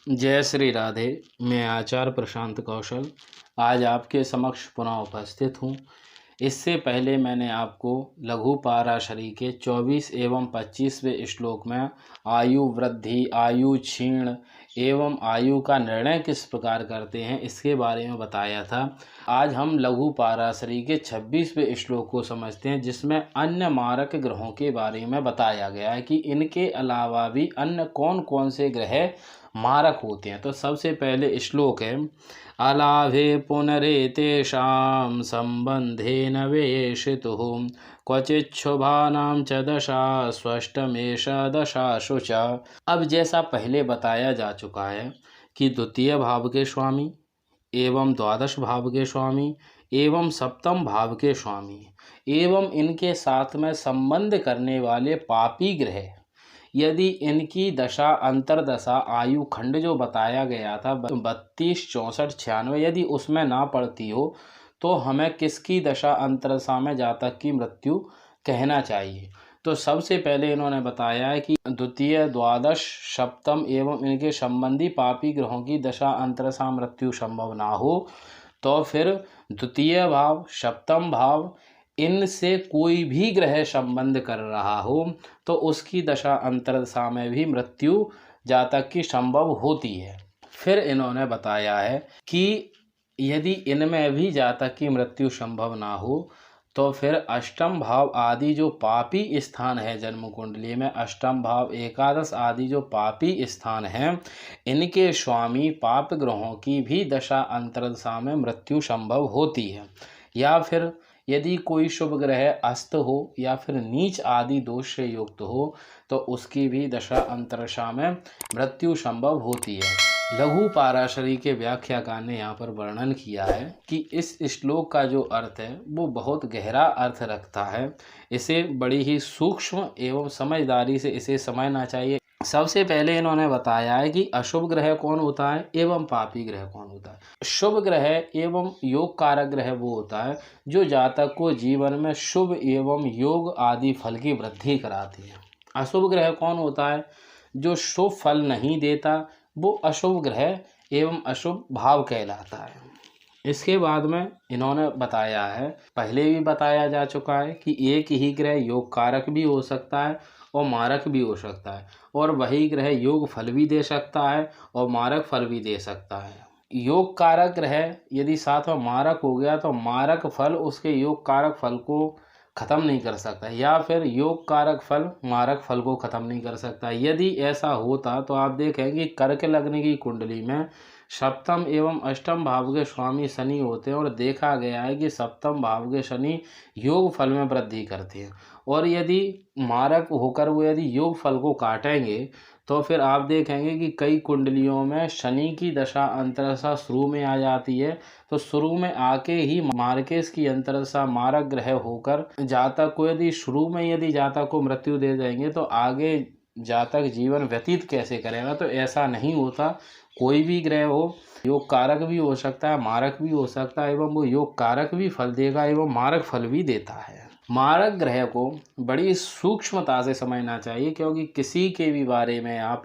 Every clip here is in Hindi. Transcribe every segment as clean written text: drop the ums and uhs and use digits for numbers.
जय श्री राधे। मैं आचार्य प्रशांत कौशल आज आपके समक्ष पुनः उपस्थित हूँ। इससे पहले मैंने आपको लघु पाराशरी के 24 एवं 25वें श्लोक में आयु वृद्धि, आयु क्षीण एवं आयु का निर्णय किस प्रकार करते हैं इसके बारे में बताया था। आज हम लघु पाराशरी के 26वें श्लोक को समझते हैं, जिसमें अन्य मारक ग्रहों के बारे में बताया गया है कि इनके अलावा भी अन्य कौन कौन से ग्रह मारक होते हैं। तो सबसे पहले श्लोक है, अलाभे पुनरेतेषां संबंधेन वेशितुः क्वचिच्छुभानां च दशा स्पष्टमेष दशासु च। अब जैसा पहले बताया जा चुका है कि द्वितीय भाव के स्वामी एवं द्वादश भाव के स्वामी एवं सप्तम भाव के स्वामी एवं इनके साथ में संबंध करने वाले पापी ग्रह, यदि इनकी दशा अंतरदशा आयु खंड जो बताया गया था 32, 64, 96, यदि उसमें ना पड़ती हो तो हमें किसकी दशा अंतरदशा में जातक की मृत्यु कहना चाहिए। तो सबसे पहले इन्होंने बताया है कि द्वितीय, द्वादश, सप्तम एवं इनके संबंधी पापी ग्रहों की दशा अंतरदशा मृत्यु संभव ना हो तो फिर द्वितीय भाव, सप्तम भाव इनसे कोई भी ग्रह संबंध कर रहा हो तो उसकी दशा अंतरदशा में भी मृत्यु जातक की संभव होती है। फिर इन्होंने बताया है कि यदि इनमें भी जातक की मृत्यु संभव ना हो तो फिर अष्टम भाव आदि जो पापी स्थान है जन्म कुंडली में, अष्टम भाव, एकादश आदि जो पापी स्थान हैं, इनके स्वामी पाप ग्रहों की भी दशा अंतरदशा में मृत्यु संभव होती है। या फिर यदि कोई शुभ ग्रह अस्त हो या फिर नीच आदि दोष से युक्त हो तो उसकी भी दशा अंतरदशा में मृत्यु संभव होती है। लघु पाराशरी के व्याख्याकार ने यहाँ पर वर्णन किया है कि इस श्लोक का जो अर्थ है वो बहुत गहरा अर्थ रखता है। इसे बड़ी ही सूक्ष्म एवं समझदारी से इसे समझना चाहिए। सबसे पहले इन्होंने बताया है कि अशुभ ग्रह कौन होता है एवं पापी ग्रह कौन होता है। शुभ ग्रह एवं योग कारक ग्रह वो होता है जो जातक को जीवन में शुभ एवं योग आदि फल की वृद्धि कराती है। अशुभ ग्रह कौन होता है? जो शुभ फल नहीं देता वो अशुभ ग्रह एवं अशुभ भाव कहलाता है। इसके बाद में इन्होंने बताया है, पहले भी बताया जा चुका है कि एक ही ग्रह योग कारक भी हो सकता है और मारक भी हो सकता है, और वही ग्रह योग फल भी दे सकता है और मारक फल भी दे सकता है। योग कारक ग्रह यदि साथ में मारक हो गया तो मारक फल उसके योग कारक फल को खत्म नहीं कर सकता, या फिर योग कारक फल मारक फल को खत्म नहीं कर सकता। यदि ऐसा होता तो आप देखेंगे कर्क लग्न की कुंडली में सप्तम एवं अष्टम भाव के स्वामी शनि होते हैं, और देखा गया है कि सप्तम भाव के शनि योग फल में वृद्धि करते हैं, और यदि मारक होकर वो यदि योग फल को काटेंगे तो फिर आप देखेंगे कि कई कुंडलियों में शनि की दशा अंतरदशा शुरू में आ जाती है, तो शुरू में आके ही मार्केश की अंतरदशा मारक ग्रह होकर जातक को यदि शुरू में यदि जातक को मृत्यु दे देंगे तो आगे जातक जीवन व्यतीत कैसे करेगा। तो ऐसा नहीं होता। कोई भी ग्रह हो, योग कारक भी हो सकता है, मारक भी हो सकता है, एवं वो योग कारक भी फल देगा एवं मारक फल भी देता है। मारक ग्रह को बड़ी सूक्ष्मता से समझना चाहिए, क्योंकि किसी के भी बारे में आप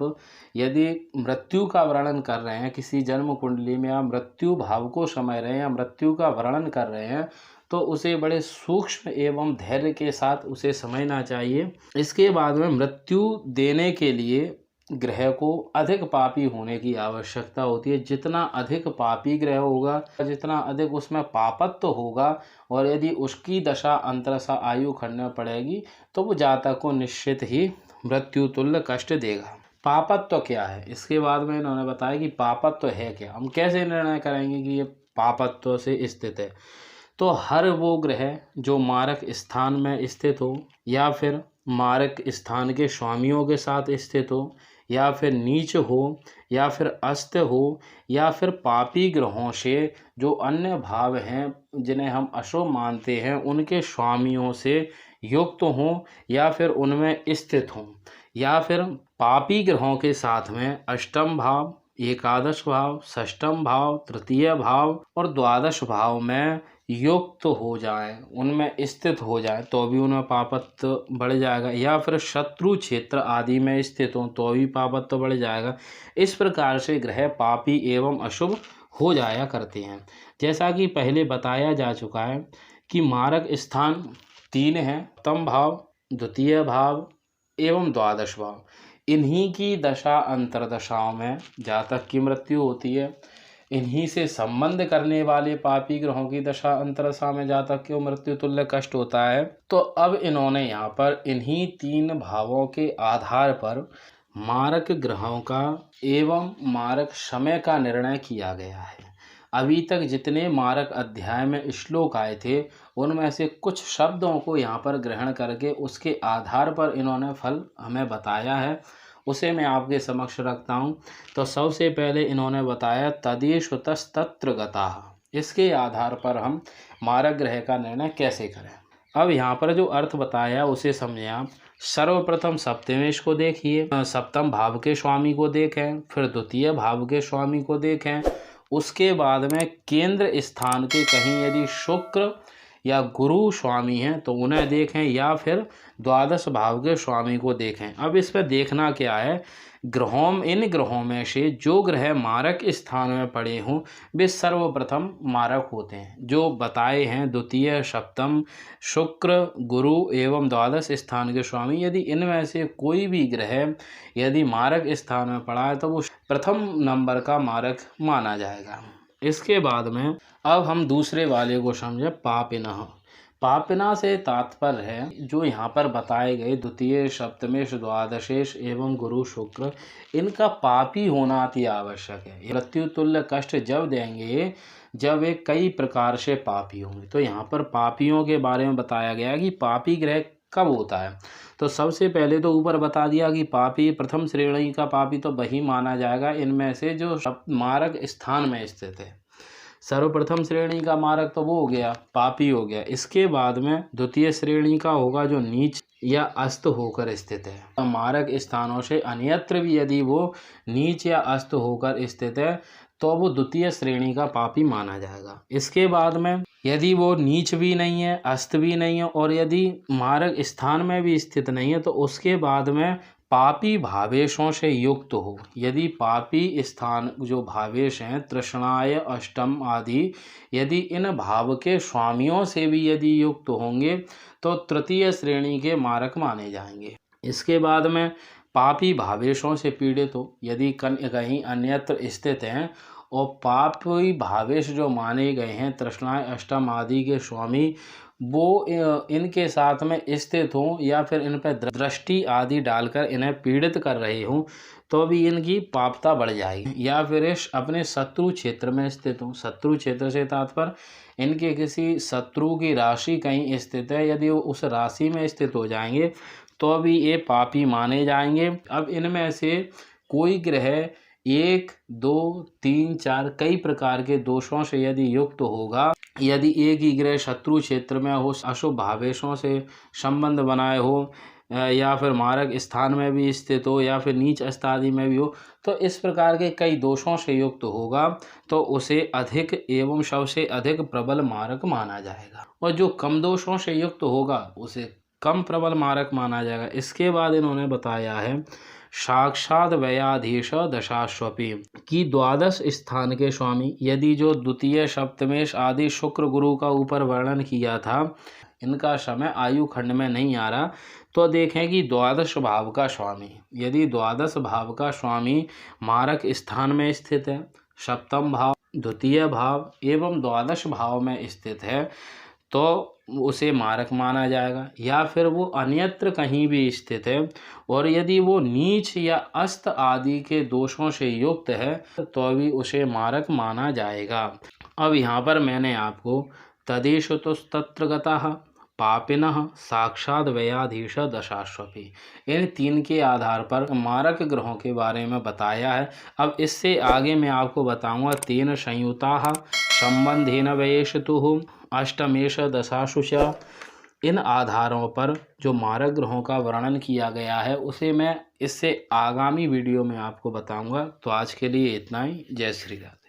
यदि मृत्यु का वर्णन कर रहे हैं, किसी जन्म कुंडली में आप मृत्यु भाव को समझ रहे हैं या मृत्यु का वर्णन कर रहे हैं, तो उसे बड़े सूक्ष्म एवं धैर्य के साथ उसे समझना चाहिए। इसके बाद में मृत्यु देने के लिए ग्रह को अधिक पापी होने की आवश्यकता होती है। जितना अधिक पापी ग्रह होगा, जितना अधिक उसमें पापत्व होगा, और यदि उसकी दशा अंतरदशा आयु खंड में पड़ेगी तो वो जातक को निश्चित ही मृत्यु तुल्य कष्ट देगा। पापत्व क्या है, इसके बाद में इन्होंने बताया कि पापत्व है क्या। हम कैसे निर्णय करेंगे कि ये पापत्व से स्थित है? तो हर वो ग्रह जो मारक स्थान में स्थित हो, या फिर मारक स्थान के स्वामियों के साथ स्थित हो, या फिर नीच हो, या फिर अस्त हो, या फिर पापी ग्रहों से जो अन्य भाव हैं जिन्हें हम अशुभ मानते हैं उनके स्वामियों से युक्त हों, या फिर उनमें स्थित हों, या फिर पापी ग्रहों के साथ में अष्टम भाव, एकादश भाव, षष्ठम भाव, तृतीय भाव और द्वादश भाव में युक्त हो जाएं, उनमें स्थित हो जाएं तो भी उनमें पापत्व बढ़ जाएगा, या फिर शत्रु क्षेत्र आदि में स्थित हों तो भी पापत्व बढ़ जाएगा। इस प्रकार से ग्रह पापी एवं अशुभ हो जाया करते हैं। जैसा कि पहले बताया जा चुका है कि मारक स्थान 3 हैं, सप्तम भाव, द्वितीय भाव एवं द्वादश भाव। इन्हीं की दशा अंतर्दशाओं में जातक की मृत्यु होती है। इन्हीं से संबंध करने वाले पापी ग्रहों की दशा अंतर्दशा में जातक की मृत्यु तुल्य कष्ट होता है। तो अब इन्होंने यहाँ पर इन्हीं 3 भावों के आधार पर मारक ग्रहों का एवं मारक समय का निर्णय किया गया है। अभी तक जितने मारक अध्याय में श्लोक आए थे उनमें से कुछ शब्दों को यहाँ पर ग्रहण करके उसके आधार पर इन्होंने फल हमें बताया है, उसे मैं आपके समक्ष रखता हूँ। तो सबसे पहले इन्होंने बताया तदेशुतस्तत्र गताः। इसके आधार पर हम मारक ग्रह का निर्णय कैसे करें। अब यहाँ पर जो अर्थ बताया उसे समझें आप। सर्वप्रथम सप्तमेश को देखिए, सप्तम भाव के स्वामी को देखें, फिर द्वितीय भाव के स्वामी को देखें, उसके बाद में केंद्र स्थान के कहीं यदि शुक्र या गुरु स्वामी हैं तो उन्हें देखें, या फिर द्वादश भाव के स्वामी को देखें। अब इस पर देखना क्या है, इन ग्रहों में से जो ग्रह मारक स्थान में पड़े हों वे सर्वप्रथम मारक होते हैं। जो बताए हैं द्वितीय, सप्तम, शुक्र, गुरु एवं द्वादश स्थान के स्वामी, यदि इनमें से कोई भी ग्रह यदि मारक स्थान में पड़ा है तो वो प्रथम नंबर का मारक माना जाएगा। इसके बाद में अब हम दूसरे वाले को समझे, पापिनः। पापिना से तात्पर्य है जो यहाँ पर बताए गए द्वितीय, सप्तमेश, द्वादशेश एवं गुरु शुक्र, इनका पापी होना अति आवश्यक है। मृत्यु तुल्य कष्ट जब देंगे जब वे कई प्रकार से पापी होंगे। तो यहाँ पर पापियों के बारे में बताया गया कि पापी ग्रह कब होता है। तो सबसे पहले तो ऊपर बता दिया कि पापी प्रथम श्रेणी का पापी तो वही माना जाएगा इनमें से जो मारक स्थान में स्थित है। सर्वप्रथम श्रेणी का मारक तो वो हो गया, पापी हो गया। इसके बाद में द्वितीय श्रेणी का होगा जो नीच या अस्त होकर स्थित है। मारक स्थानों से अन्यत्र भी यदि वो नीच या अस्त होकर स्थित है तो वो द्वितीय श्रेणी का पापी माना जाएगा। इसके बाद में यदि वो नीच भी नहीं है, अस्त भी नहीं है और यदि मारक स्थान में भी स्थित नहीं है तो उसके बाद में पापी भावेशों से युक्त हो। यदि पापी स्थान जो भावेश हैं तृष्णाय, अष्टम आदि, यदि इन भाव के स्वामियों से भी यदि युक्त होंगे तो तृतीय श्रेणी के मारक माने जाएंगे। इसके बाद में पापी भावेशों से पीड़ित हो, यदि कहीं अन्यत्र स्थित हैं और पापी भावेश जो माने गए हैं तृष्णाय, अष्टम आदि के स्वामी, वो इनके साथ में स्थित हों या फिर इन पर दृष्टि आदि डालकर इन्हें पीड़ित कर रहे हों तो भी इनकी पापता बढ़ जाएगी। या फिर अपने शत्रु क्षेत्र में स्थित हों। शत्रु क्षेत्र से तात्पर्य इनके किसी शत्रु की राशि कहीं स्थित है, यदि वो उस राशि में स्थित हो जाएंगे तो भी ये पापी माने जाएंगे। अब इनमें से कोई ग्रह 1, 2, 3, 4 कई प्रकार के दोषों से यदि युक्त होगा, यदि एक ही ग्रह शत्रु क्षेत्र में हो, अशुभ भावेशों से संबंध बनाए हो, या फिर मारक स्थान में भी स्थित हो या फिर नीच आदि में भी हो, तो इस प्रकार के कई दोषों से युक्त होगा तो उसे अधिक एवं सबसे अधिक प्रबल मारक माना जाएगा। और जो कम दोषों से युक्त होगा उसे कम प्रबल मारक माना जाएगा। इसके बाद इन्होंने बताया है साक्षात व्ययाधीश दशाश्वपी की द्वादश स्थान के स्वामी, यदि जो द्वितीय, सप्तमेश आदि शुक्र गुरु का ऊपर वर्णन किया था इनका समय आयु खंड में नहीं आ रहा तो देखें कि द्वादश भाव का स्वामी, यदि द्वादश भाव का स्वामी मारक स्थान में स्थित है, सप्तम भाव, द्वितीय भाव एवं द्वादश भाव में स्थित है तो उसे मारक माना जाएगा। या फिर वो अन्यत्र कहीं भी स्थित है और यदि वो नीच या अस्त आदि के दोषों से युक्त है तो भी उसे मारक माना जाएगा। अब यहाँ पर मैंने आपको तदेशुतस्तत्र गताः, पापिनः, साक्षात व्ययाधीश दशाश्वपी, इन 3 के आधार पर मारक ग्रहों के बारे में बताया है। अब इससे आगे मैं आपको बताऊंगा तेन संयुताः संबंधेन व्ययेषतुः अष्टमेश दशाशु च। इन आधारों पर जो मारक ग्रहों का वर्णन किया गया है उसे मैं इससे आगामी वीडियो में आपको बताऊंगा। तो आज के लिए इतना ही। जय श्री राम।